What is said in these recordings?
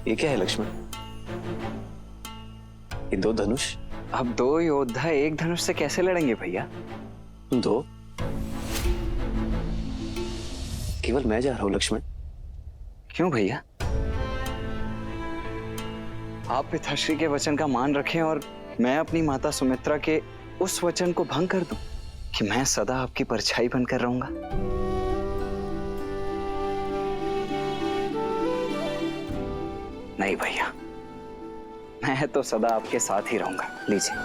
ये क्या है लक्ष्मण? ये दो धनुष? अब दो योद्धा एक धनुष से कैसे लड़ेंगे भैया? दो? केवल मैं जा रहा हूं लक्ष्मण। क्यों भैया? आप पिताश्री के वचन का मान रखें और मैं अपनी माता सुमित्रा के उस वचन को भंग कर दूं कि मैं सदा आपकी परछाई बनकर रहूंगा। नहीं भैया, मैं तो सदा आपके साथ ही रहूंगा। लीजिए।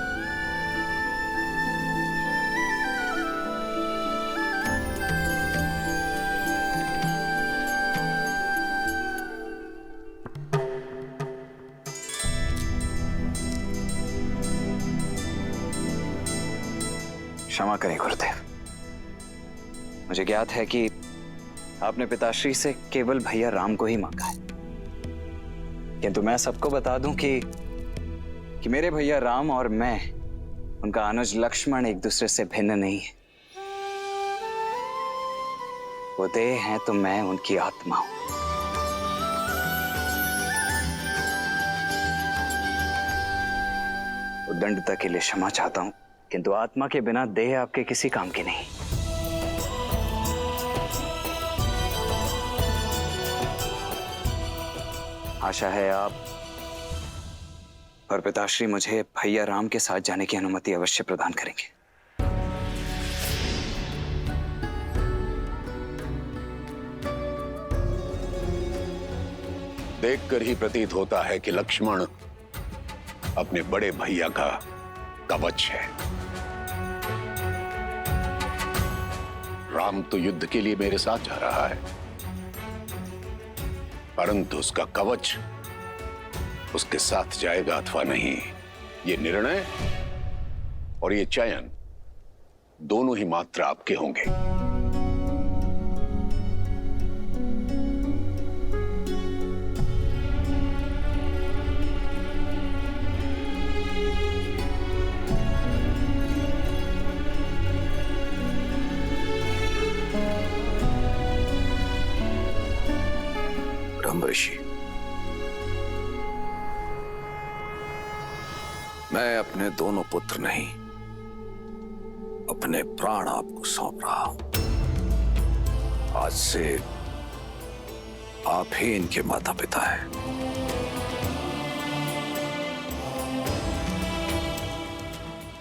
क्षमा करें गुरुदेव, मुझे ज्ञात है कि आपने पिताश्री से केवल भैया राम को ही मांगा है, किंतु मैं सबको बता दूं कि मेरे भैया राम और मैं, उनका अनुज लक्ष्मण एक दूसरे से भिन्न नहीं है। वो देह हैं तो मैं उनकी आत्मा हूं। उद्दंडता के लिए क्षमा चाहता हूं, किंतु आत्मा के बिना देह आपके किसी काम की नहीं। आशा है आप और पिताश्री मुझे भैया राम के साथ जाने की अनुमति अवश्य प्रदान करेंगे। देखकर ही प्रतीत होता है कि लक्ष्मण अपने बड़े भैया का कवच है। राम तो युद्ध के लिए मेरे साथ जा रहा है, परंतु उसका कवच उसके साथ जाएगा अथवा नहीं, ये निर्णय और ये चयन दोनों ही मात्र आपके होंगे। ऋषि, मैं अपने दोनों पुत्र नहीं, अपने प्राण आपको सौंप रहा हूं। आज से आप ही इनके माता पिता हैं।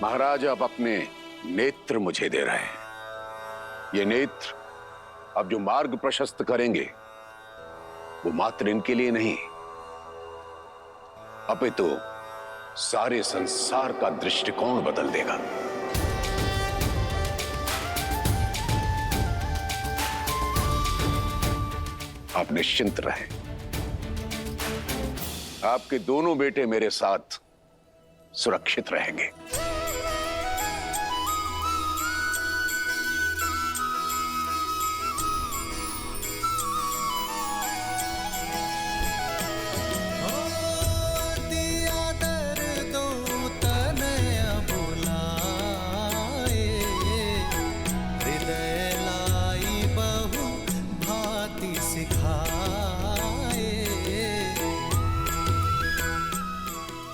महाराज, आप अपने नेत्र मुझे दे रहे हैं। ये नेत्र अब जो मार्ग प्रशस्त करेंगे वो मात्र इनके लिए नहीं, अपितु सारे संसार का दृष्टिकोण बदल देगा। आप निश्चिंत रहें, आपके दोनों बेटे मेरे साथ सुरक्षित रहेंगे।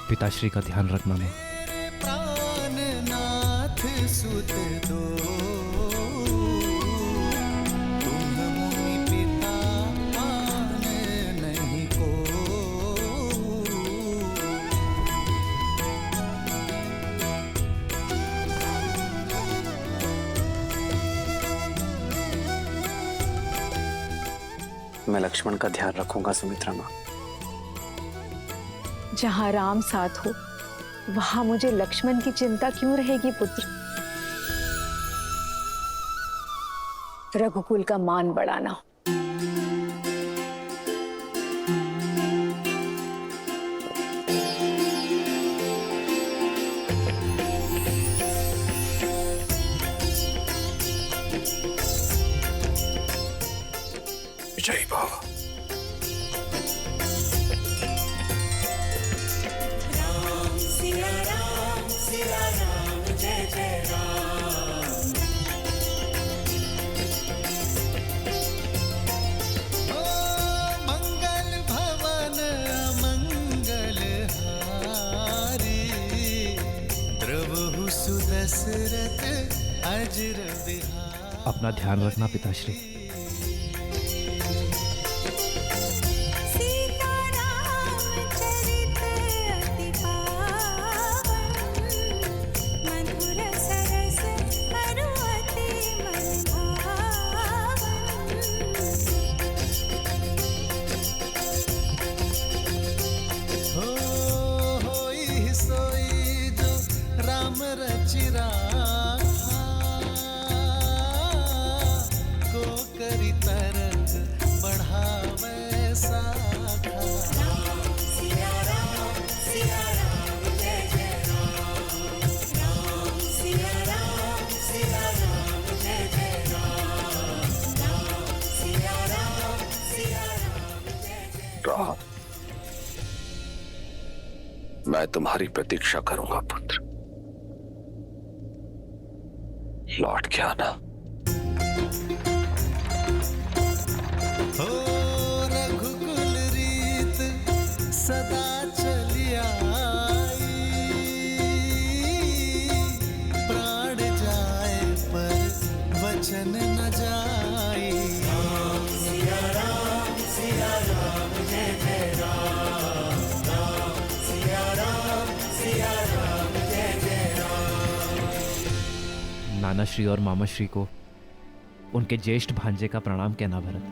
पिताश्री का ध्यान रखना मैं। प्राणनाथ सुत दो, तुम मुनि पिता आन नहीं को। मैं लक्ष्मण का ध्यान रखूंगा सुमित्रा मां। जहां राम साथ हो वहां मुझे लक्ष्मण की चिंता क्यों रहेगी पुत्र? रघुकुल का मान बढ़ाना। जय बाबा। मंगल भवन अजर बिहार अपना ध्यान रखना पिताश्री। होई सोई जो राम रचिरा को करी तरक बढ़ावे साखा। सिया राम जय जय राम, राम सिया राम जय जय राम, सिया राम जय जय। राम, मैं तुम्हारी प्रतीक्षा करूंगा पुत्र, लौट के आना। हो रघुकुल रीत सदा चली आई, प्राण जाए पर वचन न जाई। सिया राम जय जय राम, सिया राम जय जय राम। नानाश्री और मामाश्री को उनके ज्येष्ठ भांजे का प्रणाम कहना भरत।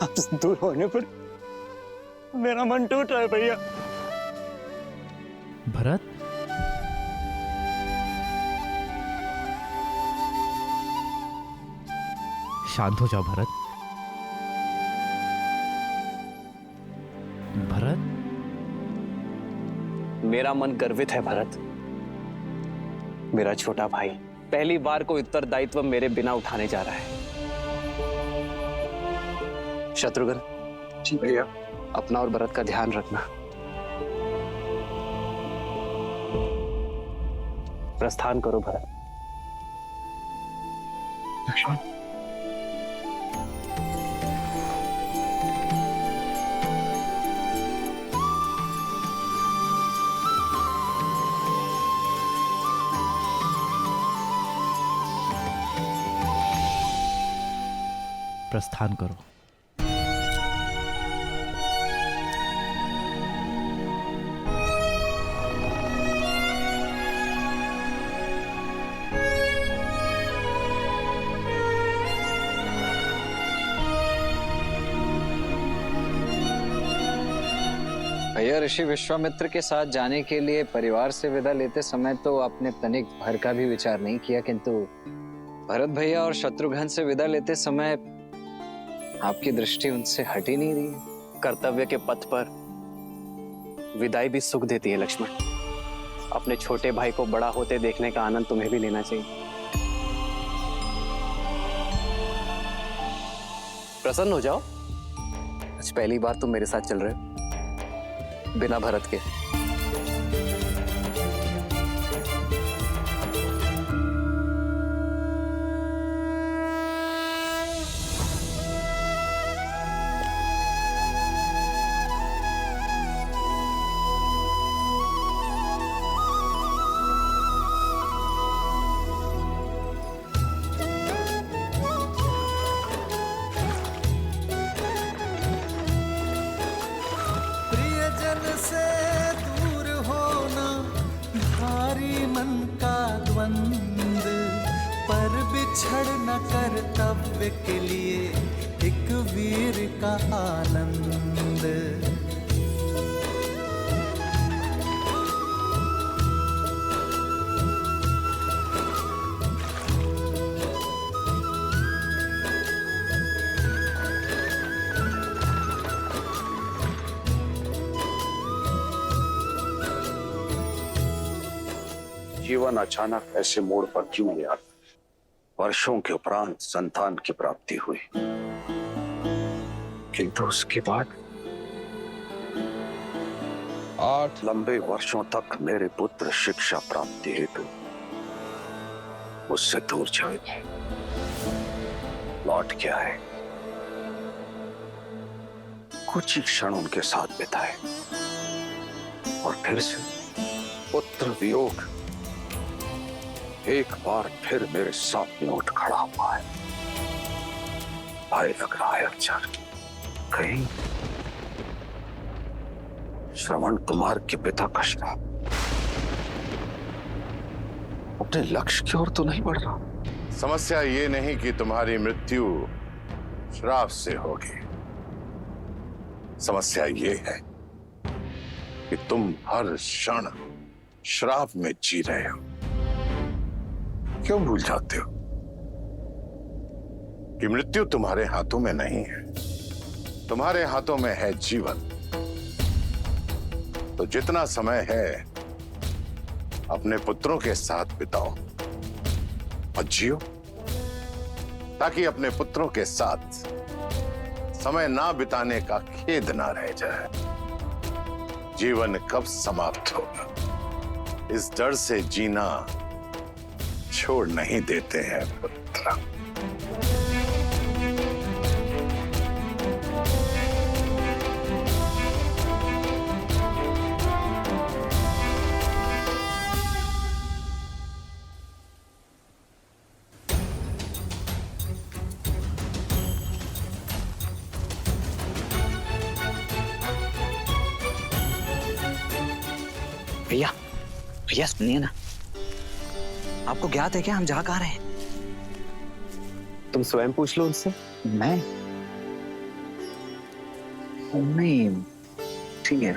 आपसे दूर होने पर मेरा मन टूट रहा है भैया। भरत, शांत हो जाओ भरत। भरत, मेरा मन गर्वित है भरत। मेरा छोटा भाई पहली बार कोई उत्तरदायित्व मेरे बिना उठाने जा रहा है। शत्रुघ्न जी भैया, अपना और भरत का ध्यान रखना। प्रस्थान करो भरत। लक्ष्मण, प्रस्थान करो। भैया, ऋषि विश्वामित्र के साथ जाने के लिए परिवार से विदा लेते समय तो आपने तनिक भर का भी विचार नहीं किया, किंतु भरत भैया और शत्रुघ्न से विदा लेते समय आपकी दृष्टि उनसे हट ही नहीं रही। कर्तव्य के पथ पर विदाई भी सुख देती है लक्ष्मण। अपने छोटे भाई को बड़ा होते देखने का आनंद तुम्हें भी लेना चाहिए। प्रसन्न हो जाओ, आज पहली बार तुम मेरे साथ चल रहे हो बिना भरत के। से दूर होना भारी मन का द्वंद, पर बिछड़ न कर्तव्य के लिए एक वीर का आनंद। जीवन अचानक ऐसे मोड़ पर क्यों ले आता? वर्षों के उपरांत संतान की प्राप्ति हुई, किंतु उसके बाद 8 लंबे वर्षों तक मेरे पुत्र शिक्षा प्राप्ति हेतु मुझसे दूर चले, लौट के आए, कुछ ही क्षण उनके साथ बिताए और फिर से पुत्र वियोग एक बार फिर मेरे सामने उठ खड़ा हुआ है। भाई लग रहा है अर्चर, कहीं श्रवण कुमार के पिता का श्राप अपने लक्ष्य की ओर तो नहीं बढ़ रहा। समस्या ये नहीं कि तुम्हारी मृत्यु श्राप से होगी, समस्या ये है कि तुम हर क्षण श्राप में जी रहे हो। क्यों भूल जाते हो कि मृत्यु तुम्हारे हाथों में नहीं है, तुम्हारे हाथों में है जीवन। तो जितना समय है अपने पुत्रों के साथ बिताओ और जियो, ताकि अपने पुत्रों के साथ समय ना बिताने का खेद ना रह जाए। जीवन कब समाप्त होगा इस डर से जीना छोड़ नहीं देते हैं पुत्र। भैया भैया सुनिए ना, आपको ज्ञात है क्या हम जा कहाँ रहे हैं? तुम स्वयं पूछ लो उनसे। मैं नहीं, ठीक है।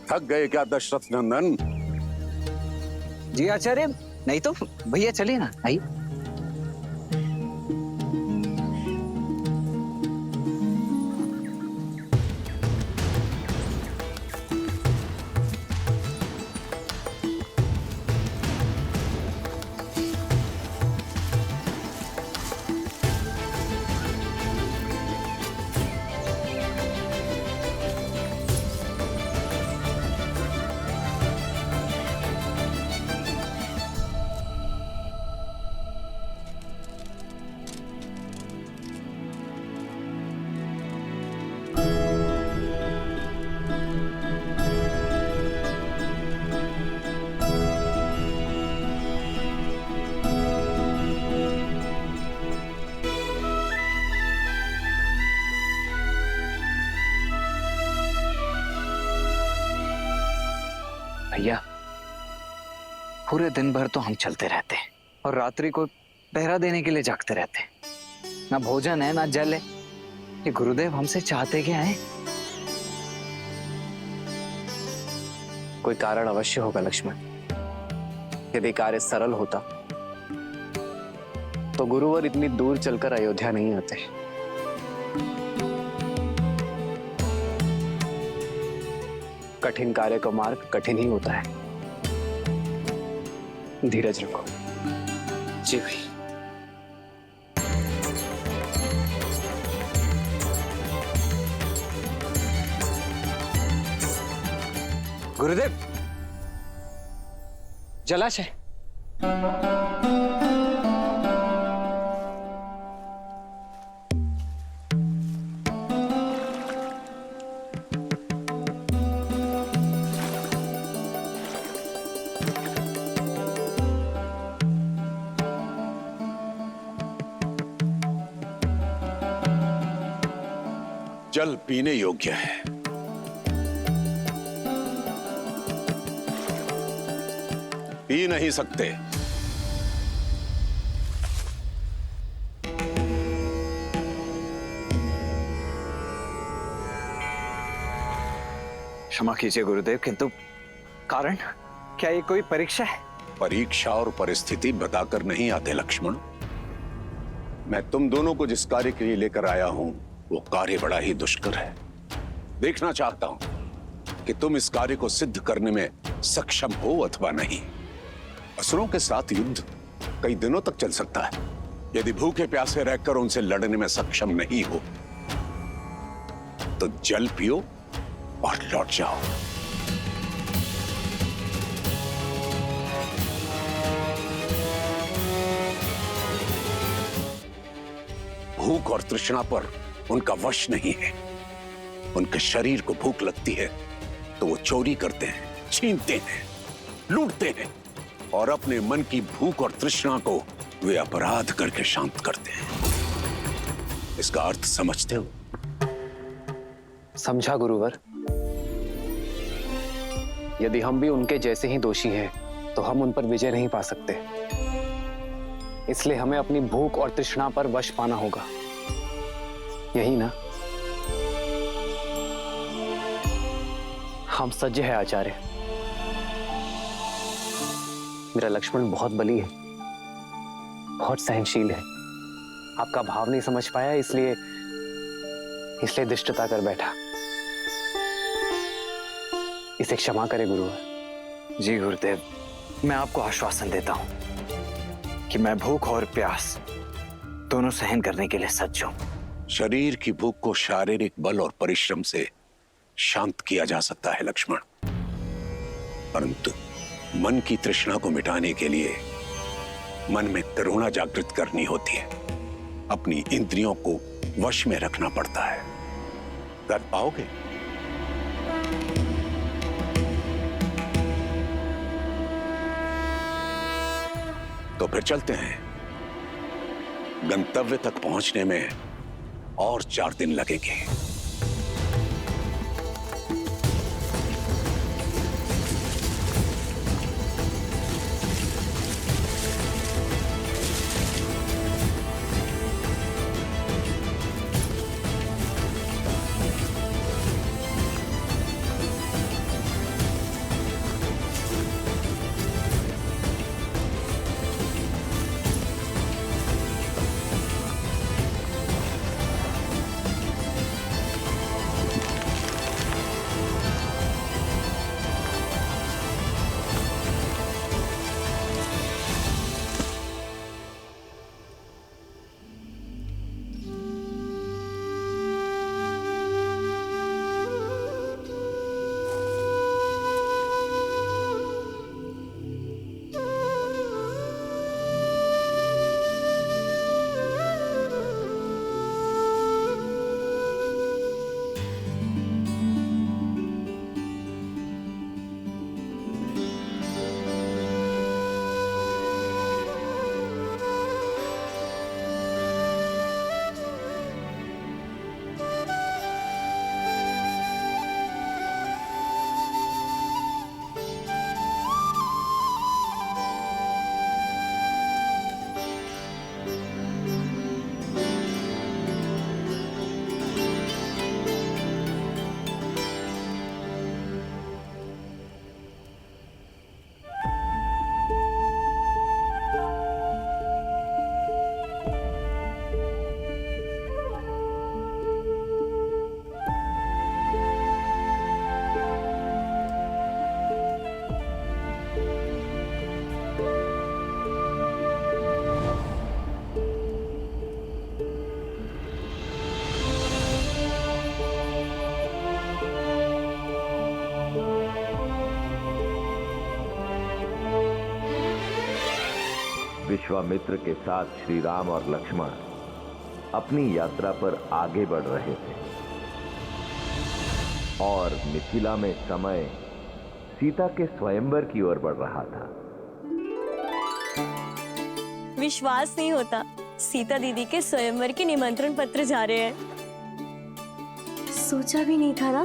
थक गए क्या दशरथ नंदन? जी आचार्य, नहीं तो भैया चलिए ना, आइए। भैया पूरे दिन भर तो हम चलते रहते हैं और रात्रि को पहरा देने के लिए जागते रहते हैं। ना भोजन है ना जल है। ये गुरुदेव हमसे चाहते क्या है? कोई कारण अवश्य होगा लक्ष्मण। यदि कार्य सरल होता तो गुरुवर इतनी दूर चलकर अयोध्या नहीं आते। कठिन कार्य का मार्ग कठिन ही होता है। धीरज रखो। जी भाई। गुरुदेव, जलाशय। जल पीने योग्य है। पी नहीं सकते। क्षमा कीजिए गुरुदेव, किंतु कारण क्या ये कोई परीक्षा है? परीक्षा और परिस्थिति बताकर नहीं आते लक्ष्मण। मैं तुम दोनों को जिस कार्य के लिए लेकर आया हूं वो कार्य बड़ा ही दुष्कर है। देखना चाहता हूं कि तुम इस कार्य को सिद्ध करने में सक्षम हो अथवा नहीं। असुरों के साथ युद्ध कई दिनों तक चल सकता है। यदि भूखे प्यासे रहकर उनसे लड़ने में सक्षम नहीं हो तो जल पियो और लौट जाओ। भूख और तृष्णा पर उनका वश नहीं है। उनके शरीर को भूख लगती है तो वो चोरी करते हैं, छीनते हैं। लूटते हैं और अपने मन की भूख और तृष्णा को वे अपराध करके शांत करते हैं। इसका अर्थ समझते हो? समझा गुरुवर। यदि हम भी उनके जैसे ही दोषी हैं, तो हम उन पर विजय नहीं पा सकते। इसलिए हमें अपनी भूख और तृष्णा पर वश पाना होगा, यही ना? हम सज्ज है आचार्य। मेरा लक्ष्मण बहुत बली है, बहुत सहनशील है। आपका भाव नहीं समझ पाया, इसलिए दुष्टता कर बैठा। इसे क्षमा करें गुरुवर। जी गुरुदेव, मैं आपको आश्वासन देता हूं कि मैं भूख और प्यास दोनों सहन करने के लिए सज्ज हूं। शरीर की भूख को शारीरिक बल और परिश्रम से शांत किया जा सकता है लक्ष्मण, परंतु मन की तृष्णा को मिटाने के लिए मन में करुणा जागृत करनी होती है। अपनी इंद्रियों को वश में रखना पड़ता है। कर पाओगे? तो फिर चलते हैं। गंतव्य तक पहुंचने में और 4 दिन लगेंगे। विश्वामित्र के साथ श्री राम और लक्ष्मण अपनी यात्रा पर आगे बढ़ रहे थे और मिथिला में समय सीता के स्वयंवर की ओर बढ़ रहा था। विश्वास नहीं होता, सीता दीदी के स्वयंवर के निमंत्रण पत्र जा रहे हैं। सोचा भी नहीं था ना,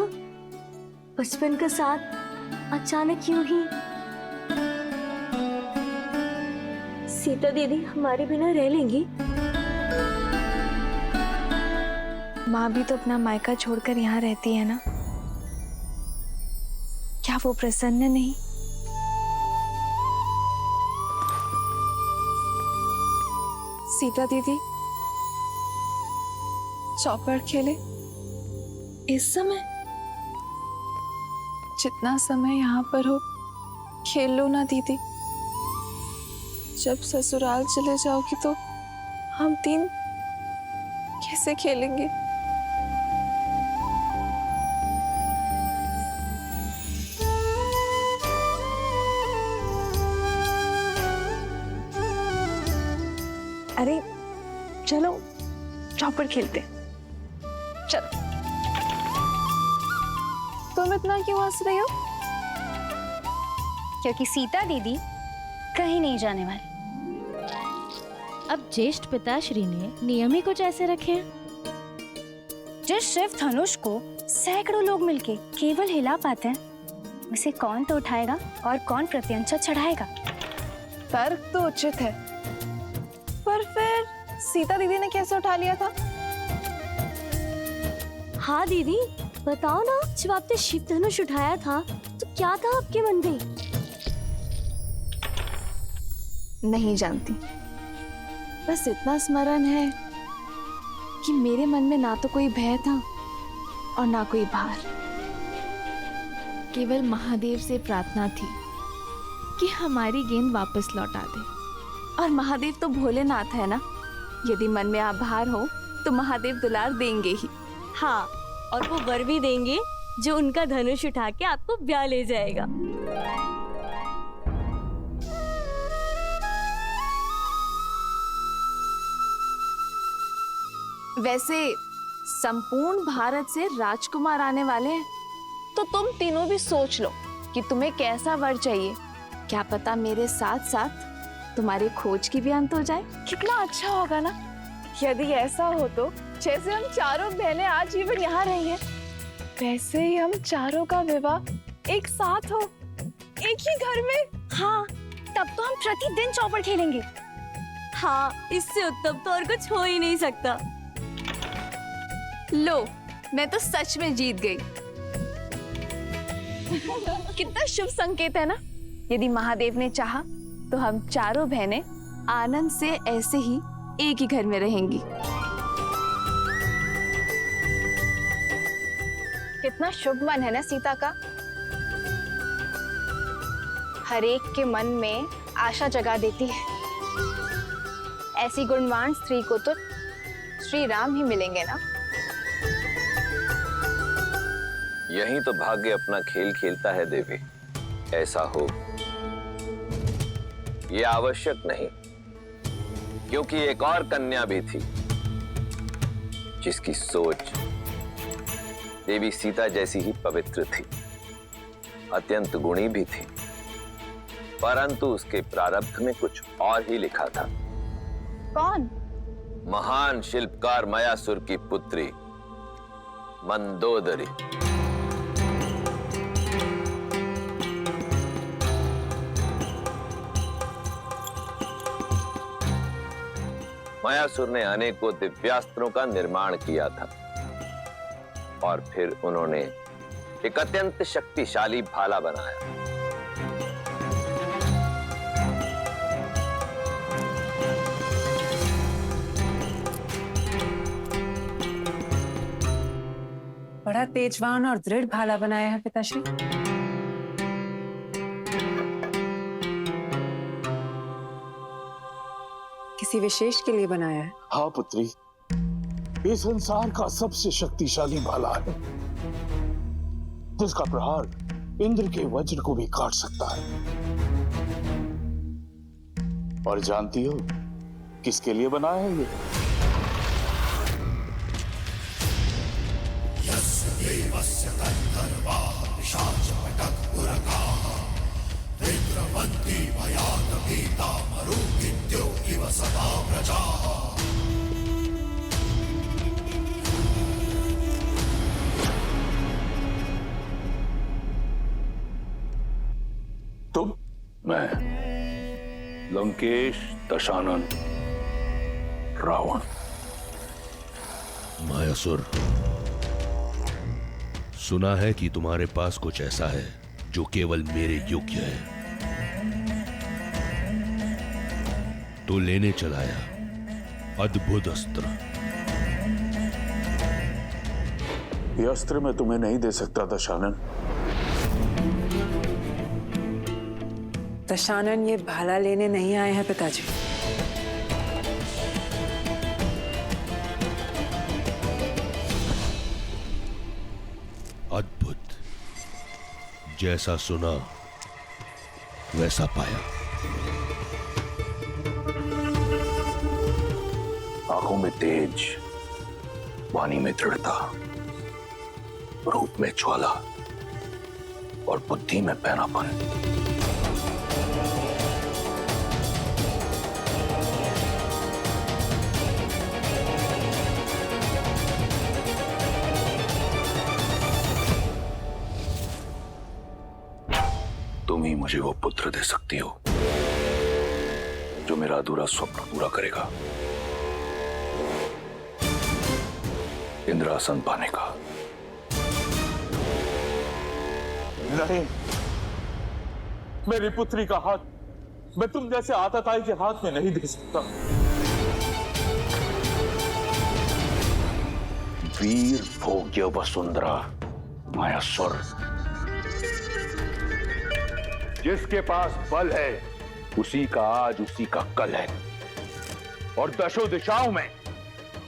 बचपन का साथ अचानक यूं ही। सीता दीदी हमारे बिना रह लेंगी? माँ भी तो अपना मायका छोड़कर यहाँ रहती है ना, क्या वो प्रसन्न नहीं? सीता दीदी चौपड़ खेले इस समय? जितना समय यहाँ पर हो खेल लो ना दीदी। जब ससुराल चले जाओगी तो हम 3 कैसे खेलेंगे? अरे चलो चौपड़ खेलते। चलो। तुम इतना क्यों हंस रही हो? क्योंकि सीता दीदी कहीं नहीं जाने वाली। अब ज्येष्ठ पिताश्री ने नियम ही कुछ ऐसे रखे हैं। जिस शिव धनुष को सैकड़ों लोग मिलके केवल हिला पाते हैं, उसे कौन तो उठाएगा और कौन प्रत्यंचा चढ़ाएगा? तर्क तो उचित है, पर फिर सीता दीदी ने कैसे उठा लिया था? हाँ दीदी, बताओ ना, जब आपने शिव धनुष उठाया था तो क्या था आपके मन में? नहीं जानती, बस इतना स्मरण है कि मेरे मन में ना तो कोई भय था और ना कोई भार। केवल महादेव से प्रार्थना थी कि हमारी गेंद वापस लौटा दे। और महादेव तो भोलेनाथ है ना, यदि मन में आभार हो तो महादेव दुलार देंगे ही। हाँ, और वो वर भी देंगे जो उनका धनुष उठा के आपको ब्याह ले जाएगा। वैसे संपूर्ण भारत से राजकुमार आने वाले हैं, तो तुम तीनों भी सोच लो कि तुम्हें कैसा वर चाहिए। क्या पता मेरे साथ साथ तुम्हारी खोज की भी अंत हो जाए। कितना अच्छा होगा ना यदि ऐसा हो। तो जैसे हम चारों बहनें आज जीवन यहाँ रही हैं, वैसे ही हम चारों का विवाह एक साथ हो, एक ही घर में। हाँ, तब तो हम प्रतिदिन चौपड़ खेलेंगे। हाँ, इससे उत्तम तो और कुछ हो ही नहीं सकता। लो, मैं तो सच में जीत गई। कितना शुभ संकेत है ना। यदि महादेव ने चाहा तो हम चारों बहनें आनंद से ऐसे ही एक ही घर में रहेंगी। कितना शुभ मन है ना सीता का। हर एक के मन में आशा जगा देती है। ऐसी गुणवान स्त्री को तो श्री राम ही मिलेंगे ना। यहीं तो भाग्य अपना खेल खेलता है देवी। ऐसा हो यह आवश्यक नहीं, क्योंकि एक और कन्या भी थी जिसकी सोच देवी सीता जैसी ही पवित्र थी, अत्यंत गुणी भी थी, परंतु उसके प्रारब्ध में कुछ और ही लिखा था। कौन? महान शिल्पकार मयासुर की पुत्री मंदोदरी। मयासुर ने अनेकों दिव्यास्त्रों का निर्माण किया था और फिर उन्होंने एक अत्यंत शक्तिशाली भाला बनाया। बड़ा तेजवान और दृढ़ भाला बनाया है पिताश्री। किसी विशेष के लिए बनाया है? हाँ पुत्री, ये संसार का सबसे शक्तिशाली भाला है, जिसका प्रहार इंद्र के वज्र को भी काट सकता है। और जानती हो किसके लिए बनाया है ये? तुम, मैं, लंकेश, दशानन, रावण। मायासुर, सुना है कि तुम्हारे पास कुछ ऐसा है जो केवल मेरे योग्य है, तो लेने चलाया अद्भुत अस्त्र। ये अस्त्र मैं तुम्हें नहीं दे सकता दशानन। दशानन ये भाला लेने नहीं आए हैं पिताजी। अद्भुत, जैसा सुना वैसा पाया। आंखों में तेज, वाणी में दृढ़ता, रूप में ज्वाला और बुद्धि में पैनापन। मुझे वो पुत्र दे सकती हो जो मेरा अधूरा स्वप्न पूरा करेगा, इंद्रासन पाने का। नहीं, मेरी पुत्री का हाथ मैं तुम जैसे आतताई के हाथ में नहीं दे सकता। वीर भोग्य वसुंधरा मायासुर, जिसके पास बल है उसी का आज उसी का कल है, और दशों दिशाओं में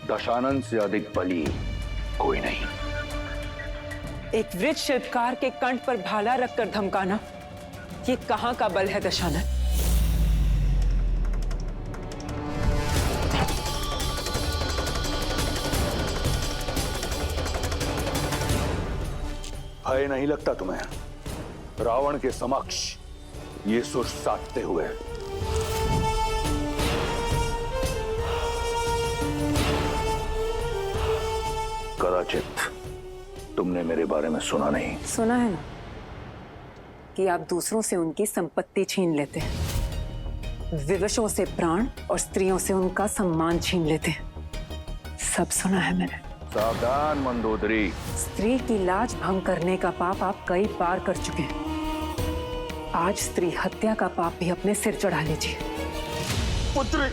दशानन से अधिक बली कोई नहीं। एक वृद्ध शिल्पकार के कंठ पर भाला रखकर धमकाना, ये कहां का बल है दशानन? भय नहीं लगता तुम्हें रावण के समक्ष ये सुर साधते हुए? कदाचित तुमने मेरे बारे में सुना नहीं। सुना है ना कि आप दूसरों से उनकी संपत्ति छीन लेते हैं, विवशों से प्राण और स्त्रियों से उनका सम्मान छीन लेते हैं। सब सुना है मैंने। सावधान मंदोदरी, स्त्री की लाज भंग करने का पाप आप कई बार कर चुके हैं। आज स्त्री हत्या का पाप भी अपने सिर चढ़ा लीजिए। पुत्री,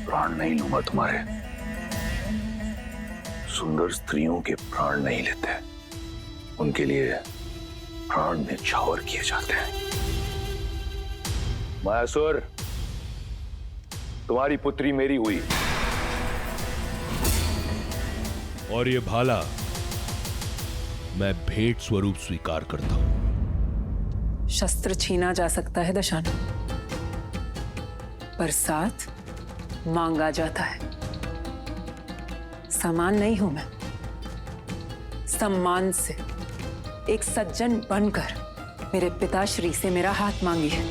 प्राण नहीं लूंगा तुम्हारे। सुंदर स्त्रियों के प्राण नहीं लेते, उनके लिए प्राण न्यौछावर किए जाते हैं। मायासुर, तुम्हारी पुत्री मेरी हुई, और ये भाला मैं भेंट स्वरूप स्वीकार करता हूं। शस्त्र छीना जा सकता है दशानन, पर साथ मांगा जाता है। समान नहीं हूं मैं, सम्मान से एक सज्जन बनकर मेरे पिताश्री से मेरा हाथ मांगिए।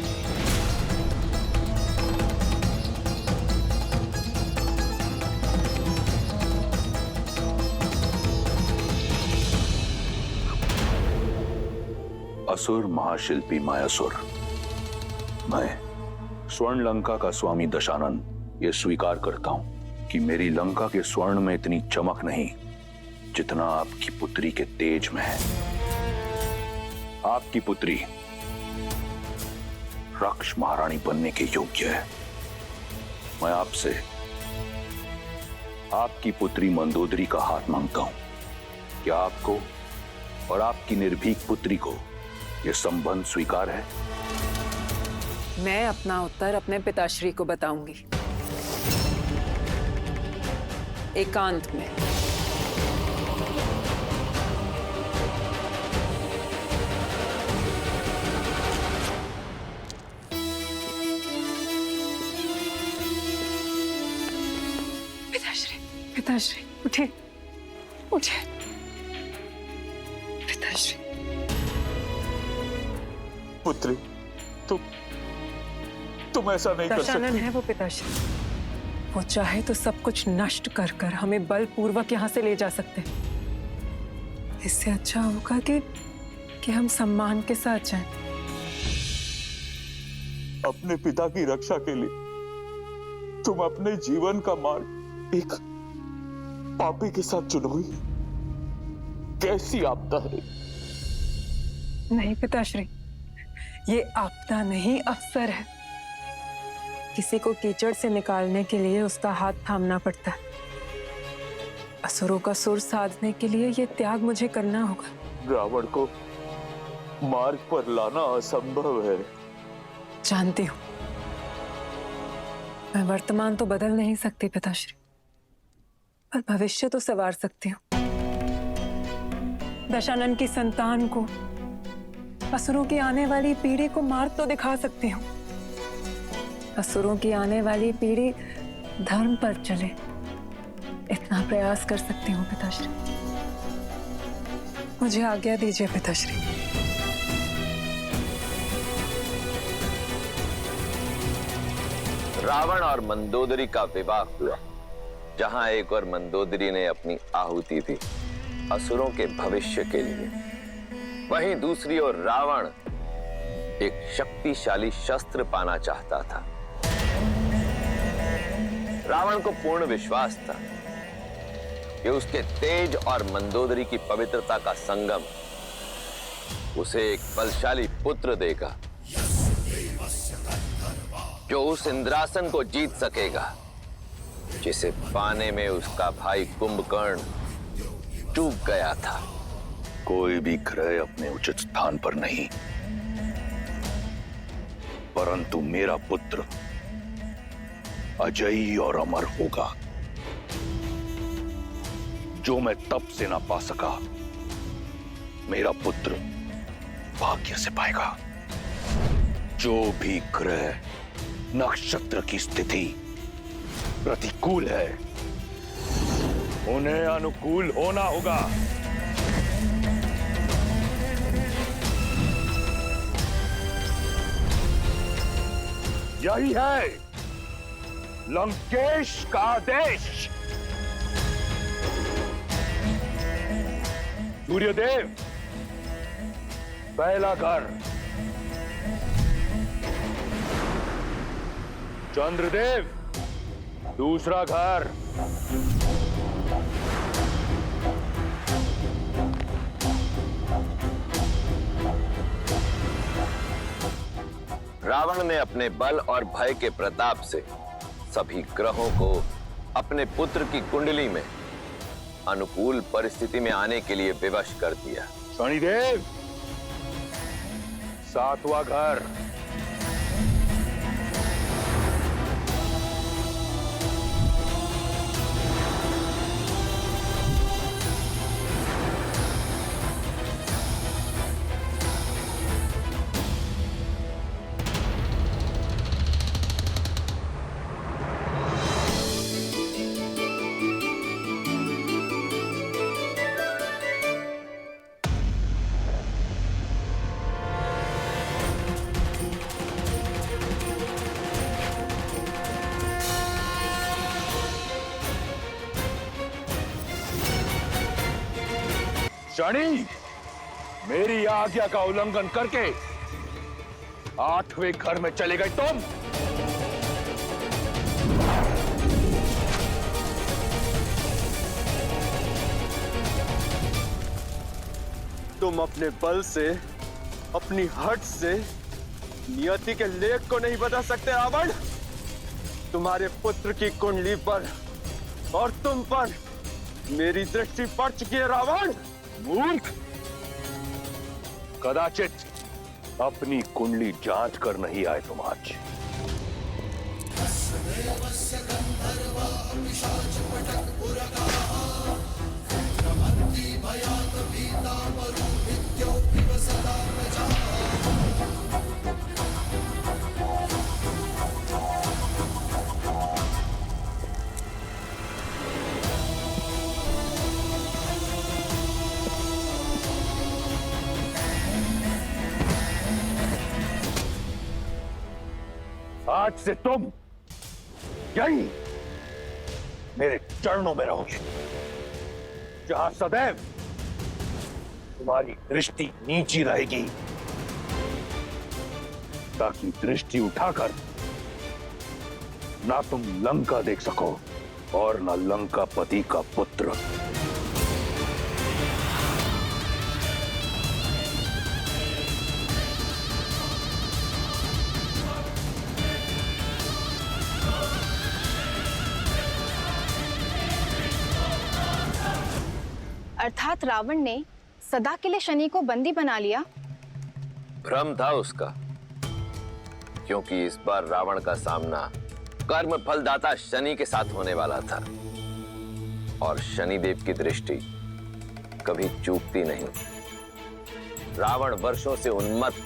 असुर महाशिल्पी मायासुर, मैं स्वर्ण लंका का स्वामी दशानन ये स्वीकार करता हूं कि मेरी लंका के स्वर्ण में इतनी चमक नहीं जितना आपकी पुत्री के तेज में है। आपकी पुत्री रक्ष महारानी बनने के योग्य है। मैं आपसे आपकी पुत्री मंदोदरी का हाथ मांगता हूं। क्या आपको और आपकी निर्भीक पुत्री को यह संबंध स्वीकार है? मैं अपना उत्तर अपने पिताश्री को बताऊंगी, एकांत में। पिताश्री उठे, उठे। पिताश्री। पुत्री, तुम ऐसा नहीं कर सकती। दशानन है वो पिताश्री, वो चाहे तो सब कुछ नष्ट कर कर हमें बलपूर्वक यहाँ से ले जा सकते हैं। इससे अच्छा होगा कि हम सम्मान के साथ जाएं। अपने पिता की रक्षा के लिए तुम अपने जीवन का मार्ग एक पापी के साथ चुनोगी? कैसी आपदा है? नहीं पिताश्री, ये आपदा नहीं, अवसर है। किसी को कीचड़ से निकालने के लिए उसका हाथ थामना पड़ता है। असुरों का सुर साधने के लिए ये त्याग मुझे करना होगा। रावण को मार्ग पर लाना असंभव है। जानती हूं, मैं वर्तमान तो बदल नहीं सकती पिताश्री, पर भविष्य तो संवार सकती हूँ। दशानन की संतान को, असुरों की आने वाली पीढ़ी को मार्ग तो दिखा सकती हूँ। असुरों की आने वाली पीढ़ी धर्म पर चले, इतना प्रयास कर सकती हूँ पिताश्री। मुझे आज्ञा दीजिए पिताश्री। रावण और मंदोदरी का विवाह हुआ, जहां एक और मंदोदरी ने अपनी आहुति दी असुरों के भविष्य के लिए, वहीं दूसरी ओर रावण एक शक्तिशाली शस्त्र पाना चाहता था। रावण को पूर्ण विश्वास था कि उसके तेज और मंदोदरी की पवित्रता का संगम उसे एक बलशाली पुत्र देगा, जो उस इंद्रासन को जीत सकेगा जिसे पाने में उसका भाई कुंभकर्ण चूक गया था। कोई भी ग्रह अपने उचित स्थान पर नहीं, परंतु मेरा पुत्र अजयी और अमर होगा, जो मैं तप से ना पा सका, मेरा पुत्र भाग्य से पाएगा। जो भी ग्रह नक्षत्र की स्थिति प्रतिकूल है, उन्हें अनुकूल होना होगा। यही है लंकेश का आदेश। सूर्यदेव पहला घर, चंद्रदेव दूसरा घर, रावण ने अपने बल और भय के प्रताप से सभी ग्रहों को अपने पुत्र की कुंडली में अनुकूल परिस्थिति में आने के लिए विवश कर दिया। शनिदेव सातवां घर, शनि मेरी आज्ञा का उल्लंघन करके 8वें घर में चले गए तुम। तुम अपने बल से, अपनी हट से नियति के लेख को नहीं बदल सकते रावण। तुम्हारे पुत्र की कुंडली पर और तुम पर मेरी दृष्टि पड़ चुकी है रावण। मूर्ख, कदाचित अपनी कुंडली जांच कर नहीं आए तुम आज। आज से तुम यही मेरे चरणों में रहोगे, जहां सदैव तुम्हारी दृष्टि नीची रहेगी, ताकि दृष्टि उठाकर ना तुम लंका देख सको और ना लंकापति का पुत्र। अर्थात रावण ने सदा के लिए शनि को बंदी बना लिया। भ्रम था उसका, क्योंकि इस बार रावण का सामना कर्म फलदाता शनि के साथ होने वाला था, और शनिदेव की दृष्टि कभी चूकती नहीं। रावण वर्षों से उन्मत्त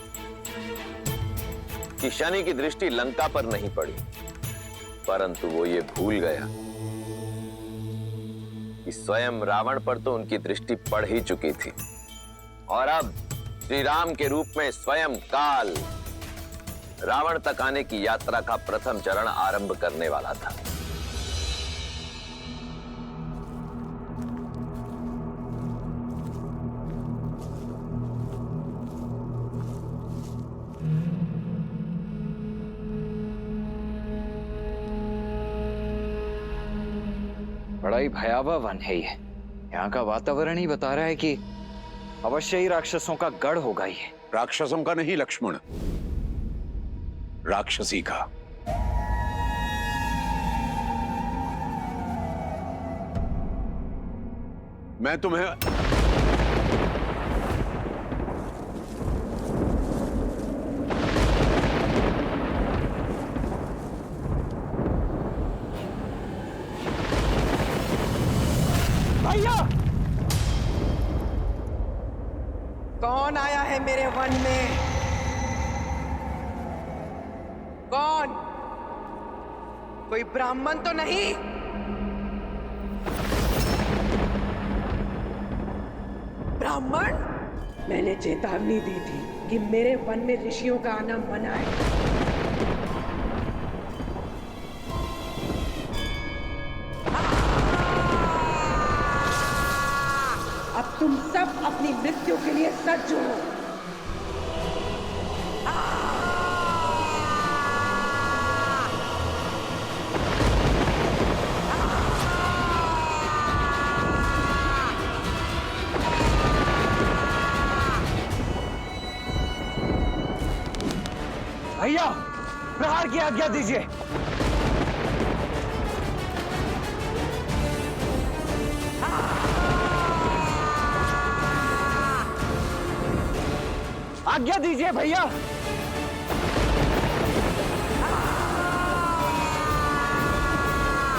कि शनि की दृष्टि लंका पर नहीं पड़ी, परंतु वो ये भूल गया कि स्वयं रावण पर तो उनकी दृष्टि पड़ ही चुकी थी, और अब श्री राम के रूप में स्वयं काल रावण तक आने की यात्रा का प्रथम चरण आरंभ करने वाला था। बड़ा ही भयावह वन है ये। यहाँ का वातावरण ही बता रहा है कि अवश्य ही राक्षसों का गढ़ होगा ये। राक्षसों का नहीं लक्ष्मण, राक्षसी का। मैं तुम्हें भैया, कौन आया है मेरे वन में? कौन? कोई ब्राह्मण तो नहीं? ब्राह्मण? मैंने चेतावनी दी थी कि मेरे वन में ऋषियों का आना मना है। अब तुम सब अपनी मृत्यु के लिए सज्ज हो। भैया, प्रहार की आज्ञा दीजिए। आज्ञा दीजिए भैया।